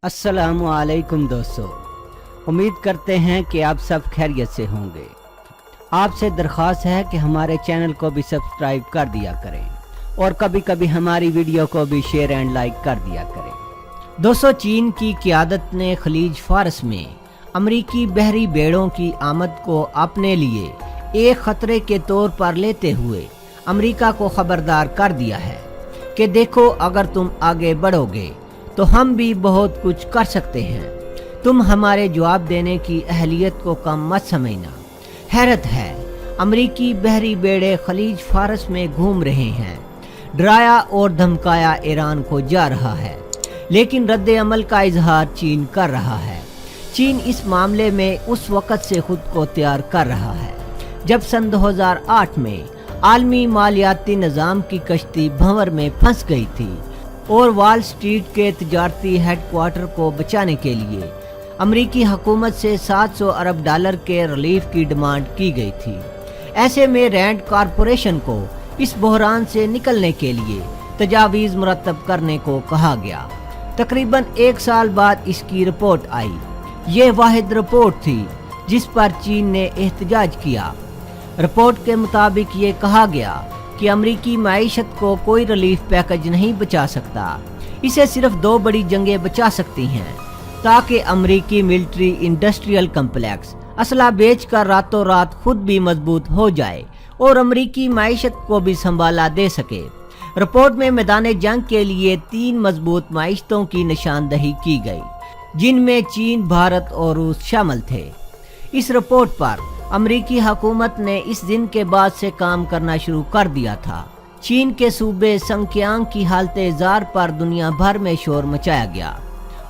अस्सलामुअलैकुम दोस्तों, उम्मीद करते हैं कि आप सब खैरियत से होंगे। आपसे दरख्वास्त है कि हमारे चैनल को भी सब्सक्राइब कर दिया करें और कभी कभी हमारी वीडियो को भी शेयर एंड लाइक कर दिया करें। दोस्तों, चीन की क़यादत ने खलीज फारस में अमरीकी बहरी बेड़ों की आमद को अपने लिए एक ख़तरे के तौर पर लेते हुए अमरीका को ख़बरदार कर दिया है कि देखो, अगर तुम आगे बढ़ोगे तो हम भी बहुत कुछ कर सकते हैं। तुम हमारे जवाब देने की अहलियत को कम मत समझना। हैरत है, अमरीकी बहरी बेड़े खलीज फारस में घूम रहे हैं, डराया और धमकाया ईरान को जा रहा है, लेकिन रद्द अमल का इजहार चीन कर रहा है। चीन इस मामले में उस वक़्त से खुद को तैयार कर रहा है जब सन 2008 में आलमी मालियाती निज़ाम की कश्ती भंवर में फंस गई थी और वॉल स्ट्रीट के तिजारती हेडक्वार्टर को बचाने के लिए अमरीकी हुकूमत से 700 अरब डॉलर के रिलीफ की डिमांड की गई थी। ऐसे में रैंड कॉरपोरेशन को इस बहरान से निकलने के लिए तजावीज़ मुरतब करने को कहा गया। तकरीबन 1 साल बाद इसकी रिपोर्ट आई। ये वाहिद रिपोर्ट थी जिस पर चीन ने एहतजाज किया। रिपोर्ट के मुताबिक ये कहा गया कि अमरीकी माईशत को कोई रिलीफ पैकेज नहीं बचा सकता। इसे सिर्फ 2 बड़ी जंगें बचा सकती हैं, ताकि अमरीकी मिलिट्री इंडस्ट्रियल कम्प्लेक्स असला बेचकर रातों रात खुद भी मजबूत हो जाए और अमरीकी माईशत को भी संभाला दे सके। रिपोर्ट में मैदान जंग के लिए 3 मजबूत माईशतों की निशानदही की गई, जिनमें चीन, भारत और रूस शामिल थे। इस रिपोर्ट पर अमरीकी हुकूमत ने इस दिन के बाद से काम करना शुरू कर दिया था। चीन के सूबे संक्यांग की हालत ज़ार पर दुनिया भर में शोर मचाया गया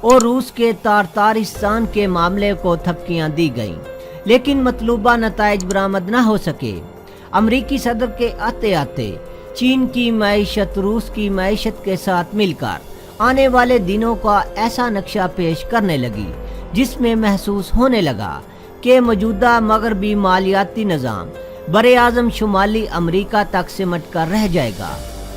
और रूस के तारतारिस्तान के मामले को थपकियां दी गईं, लेकिन मतलूबा नताइज बरामद न हो सके। अमरीकी सदर के आते आते चीन की मईशत रूस की मईशत के साथ मिलकर आने वाले दिनों का ऐसा नक्शा पेश करने लगी जिसमें महसूस होने लगा कि मौजूदा मगरबी मालियाती निज़ाम बरे आज़म शुमाली अमरीका तक सिमट कर रह जाएगा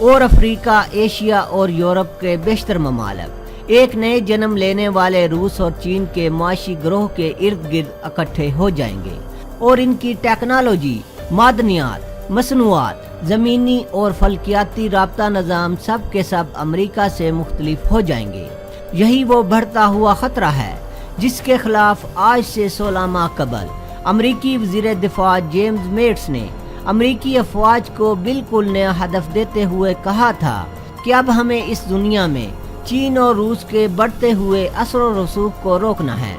और अफ्रीका, एशिया और यूरोप के बेशतर ममालिक एक नए जन्म लेने वाले रूस और चीन के माशी ग्रोह के इर्द गिर्द इकट्ठे हो जाएंगे और इनकी टेक्नोलॉजी, मादनियात, मसनूआत, ज़मीनी और फल्कियाती राब्ता निज़ाम सब के सब अमरीका से मुख्तलिफ हो जाएंगे। यही वो बढ़ता हुआ ख़तरा है जिसके खिलाफ आज से 16 माह कबल अमरीकी वज़ीर दिफा जेम्स मेट्स ने अमरीकी अफवाज को बिल्कुल नया हदफ देते हुए कहा था कि अब हमें इस दुनिया में चीन और रूस के बढ़ते हुए असर और रसूख को रोकना है।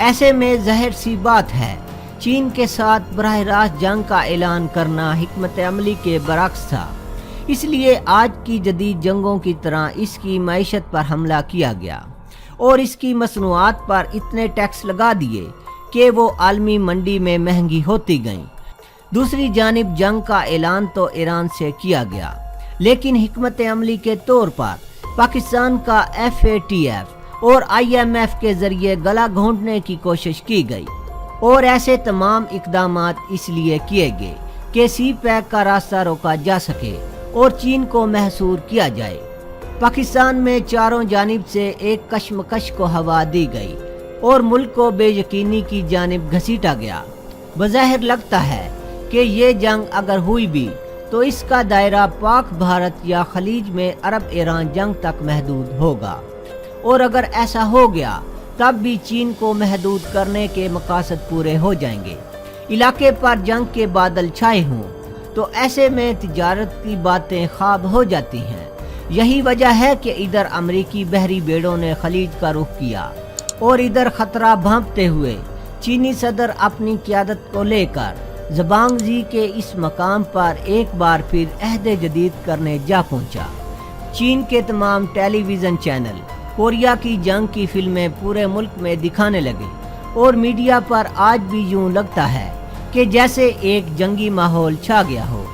ऐसे में ज़ाहिर सी बात है, चीन के साथ बराह रास्त जंग का ऐलान करना हिकमत अमली के बरक्स था। इसलिए आज की जदीद जंगों की तरह इसकी मईशत पर हमला किया गया और इसकी मसनूआत पर इतने टैक्स लगा दिए कि वो आलमी मंडी में महंगी होती गईं। दूसरी जानिब जंग का ऐलान तो ईरान से किया गया, लेकिन हिकमत अमली के तौर पर पाकिस्तान का FATF और IMF के जरिए गला घोंटने की कोशिश की गई और ऐसे तमाम इकदामात इसलिए किए गए कि सी पैक का रास्ता रोका जा सके और चीन को महसूर किया जाए। पाकिस्तान में चारों जानिब से एक कशमकश को हवा दी गई और मुल्क को बेयकीनी की जानिब घसीटा गया। बज़ाहिर लगता है कि ये जंग अगर हुई भी तो इसका दायरा पाक भारत या खलीज में अरब ईरान जंग तक महदूद होगा, और अगर ऐसा हो गया तब भी चीन को महदूद करने के मकासद पूरे हो जाएंगे। इलाके पर जंग के बादल छाए हों तो ऐसे में तिजारत की बातें ख्वाब हो जाती हैं। यही वजह है कि इधर अमरीकी बहरी बेड़ों ने खलीज का रुख किया और इधर खतरा भांपते हुए चीनी सदर अपनी क़यादत को लेकर ज़बांगजी के इस मकाम पर एक बार फिर अहद जदीद करने जा पहुंचा। चीन के तमाम टेलीविज़न चैनल कोरिया की जंग की फिल्में पूरे मुल्क में दिखाने लगे और मीडिया पर आज भी यूं लगता है कि जैसे एक जंगी माहौल छा गया हो।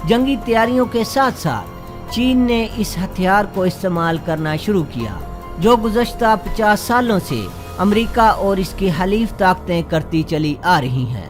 जंगी तैयारियों के साथ साथ चीन ने इस हथियार को इस्तेमाल करना शुरू किया जो गुज़श्ता 50 सालों से अमेरिका और इसकी हलीफ ताकतें करती चली आ रही हैं,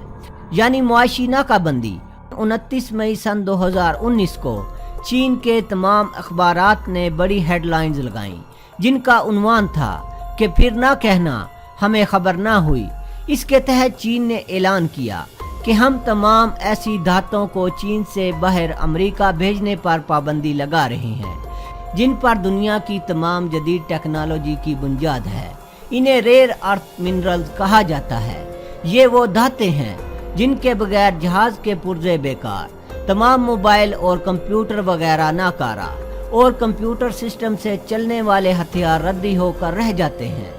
यानी मुआशी नाकाबंदी। 29 मई सन 2019 को चीन के तमाम अखबारात ने बड़ी हेडलाइंस लगाईं जिनका उन्वान था कि फिर ना कहना हमें खबर ना हुई। इसके तहत चीन ने ऐलान किया कि हम तमाम ऐसी धातुओं को चीन से बाहर अमेरिका भेजने पर पाबंदी लगा रहे हैं जिन पर दुनिया की तमाम जदीद टेक्नोलॉजी की बुनियाद है। इन्हें रेयर अर्थ मिनरल्स कहा जाता है। ये वो धातें हैं जिनके बगैर जहाज के पुर्जे बेकार, तमाम मोबाइल और कंप्यूटर वगैरह नाकारा और कंप्यूटर सिस्टम से चलने वाले हथियार रद्दी होकर रह जाते हैं।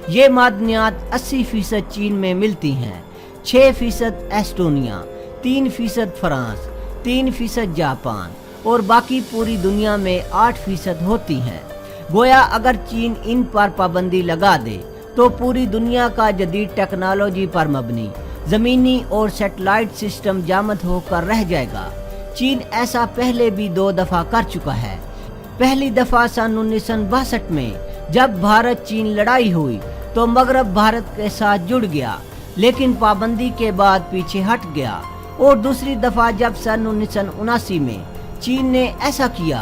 ये मादनियात 80% चीन में मिलती हैं, 6% एस्टोनिया, 3% फ्रांस, 3% जापान और बाकी पूरी दुनिया में 8% होती हैं। गोया अगर चीन इन पर पाबंदी लगा दे तो पूरी दुनिया का जदीद टेक्नोलॉजी पर मबनी ज़मीनी और सैटेलाइट सिस्टम जामद होकर रह जाएगा। चीन ऐसा पहले भी 2 दफ़ा कर चुका है। पहली दफ़ा सन 1962 में जब भारत चीन लड़ाई हुई तो मगरब भारत के साथ जुड़ गया, लेकिन पाबंदी के बाद पीछे हट गया। और दूसरी दफ़ा जब सन 1979 में चीन ने ऐसा किया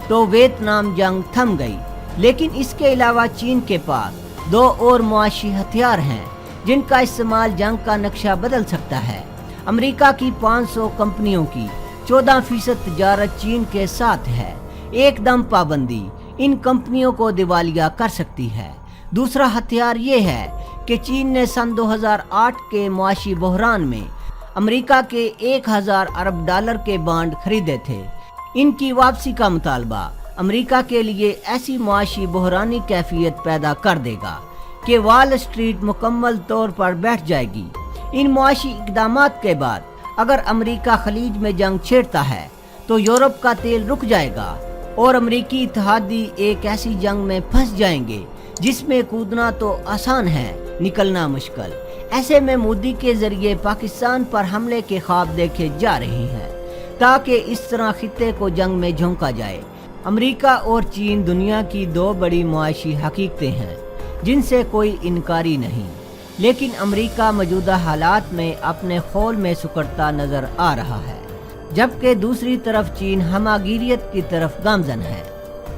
तो वियतनाम जंग थम गई। लेकिन इसके अलावा चीन के पास 2 और मुआशी हथियार हैं जिनका इस्तेमाल जंग का नक्शा बदल सकता है। अमेरिका की 500 कंपनियों की 14% तिजारत चीन के साथ है। एकदम पाबंदी इन कंपनियों को दिवालिया कर सकती है। दूसरा हथियार ये है कि चीन ने सन 2008 के मुआशी बहरान में अमेरिका के 1000 अरब डॉलर के बांड खरीदे थे। इनकी वापसी का मुतालबा अमेरिका के लिए ऐसी मुआशी बहरानी कैफियत पैदा कर देगा कि वॉल स्ट्रीट मुकम्मल तौर पर बैठ जाएगी। इन मुआशी इक़दामात के बाद अगर अमेरिका खलीज में जंग छेड़ता है तो यूरोप का तेल रुक जाएगा और अमेरिकी इत्तेहादी एक ऐसी जंग में फंस जाएंगे जिसमें कूदना तो आसान है, निकलना मुश्किल। ऐसे में मोदी के जरिए पाकिस्तान पर हमले के ख्वाब देखे जा रहे हैं ताकि इस तरह खित्ते को जंग में झोंका जाए। अमेरिका और चीन दुनिया की 2 बड़ी मुआशी हकीकतें हैं जिनसे कोई इनकारी नहीं, लेकिन अमेरिका मौजूदा हालात में अपने खौल में सुकड़ता नजर आ रहा है, जबकि दूसरी तरफ चीन हमागिरियत की तरफ गामजन है।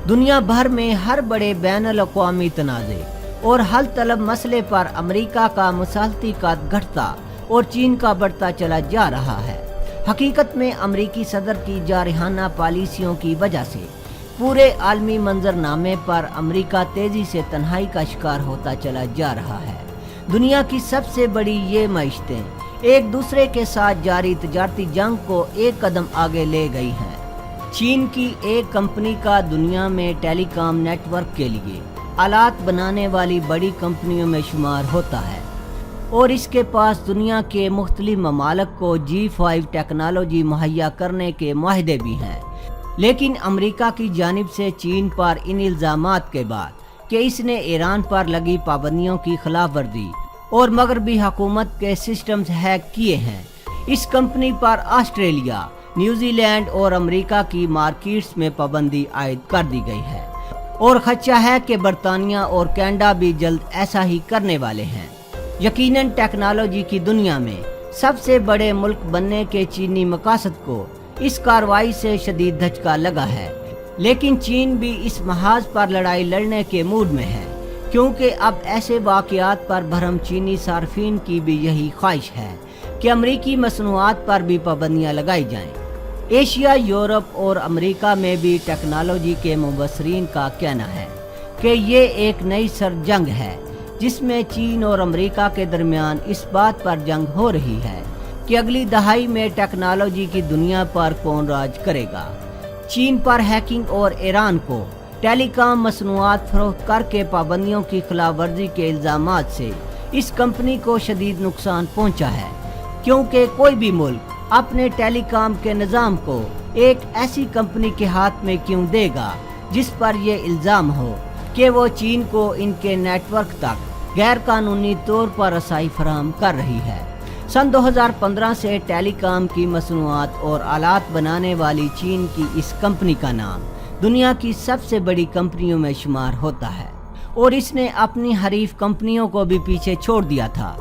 दुनिया भर में हर बड़े बैनुल अक़वामी तनाज़े और हल तलब मसले पर अमेरिका का मुसालती कद घटता और चीन का बढ़ता चला जा रहा है। हकीकत में अमेरिकी सदर की जारहाना पॉलिसियों की वजह से पूरे आलमी मंजरनामे पर अमेरिका तेजी से तन्हाई का शिकार होता चला जा रहा है। दुनिया की सबसे बड़ी ये मईशतें एक दूसरे के साथ जारी तिजारती जंग को एक कदम आगे ले गई हैं। चीन की एक कंपनी का दुनिया में टेलीकॉम नेटवर्क के लिए आलात बनाने वाली बड़ी कंपनियों में शुमार होता है और इसके पास दुनिया के मुख्तलिफ ममालिक को G5 टेक्नोलॉजी मुहैया करने के मुआहदे भी हैं। लेकिन अमेरिका की जानिब से चीन पर इन इल्ज़ामात के बाद कि इसने ईरान पर लगी पाबंदियों की खिलाफ वर्जी और मगरबी हुकूमत के सिस्टम्स हैक किए हैं, इस कंपनी पर ऑस्ट्रेलिया, न्यूजीलैंड और अमेरिका की मार्केट्स में पाबंदी आयद कर दी गई है और खदशा है कि बरतानिया और कनाडा भी जल्द ऐसा ही करने वाले हैं। यकीनन टेक्नोलॉजी की दुनिया में सबसे बड़े मुल्क बनने के चीनी मकासद को इस कार्रवाई से शदीद धचका लगा है, लेकिन चीन भी इस महाज पर लड़ाई लड़ने के मूड में है क्योंकि अब ऐसे वाक़यात पर भरम चीनी सार्फिन की भी यही ख्वाहिश है कि अमरीकी मसनूआत पर भी पाबंदियाँ लगाई जाएं। एशिया, यूरोप और अमेरिका में भी टेक्नोलॉजी के मुबसरीन का कहना है कि ये एक नई सर जंग है जिसमें चीन और अमेरिका के दरमियान इस बात पर जंग हो रही है कि अगली दहाई में टेक्नोलॉजी की दुनिया पर कौन राज करेगा। चीन पर हैकिंग और ईरान को टेलीकॉम मसनूआत फरोख्त करके पाबंदियों की खिलाफ वर्जी के इल्ज़ामात से इस कंपनी को शदीद नुकसान पहुंचा है क्योंकि कोई भी मुल्क अपने टेलीकॉम के निज़ाम को एक ऐसी कंपनी के हाथ में क्यों देगा जिस पर यह इल्ज़ाम हो कि वो चीन को इनके नेटवर्क तक गैर कानूनी तौर पर रसाई फराहम कर रही है। सन 2015 से टेलीकॉम की मसनूआत और आलात बनाने वाली चीन की इस कंपनी का नाम दुनिया की सबसे बड़ी कंपनियों में शुमार होता है और इसने अपनी हरीफ कंपनियों को भी पीछे छोड़ दिया था।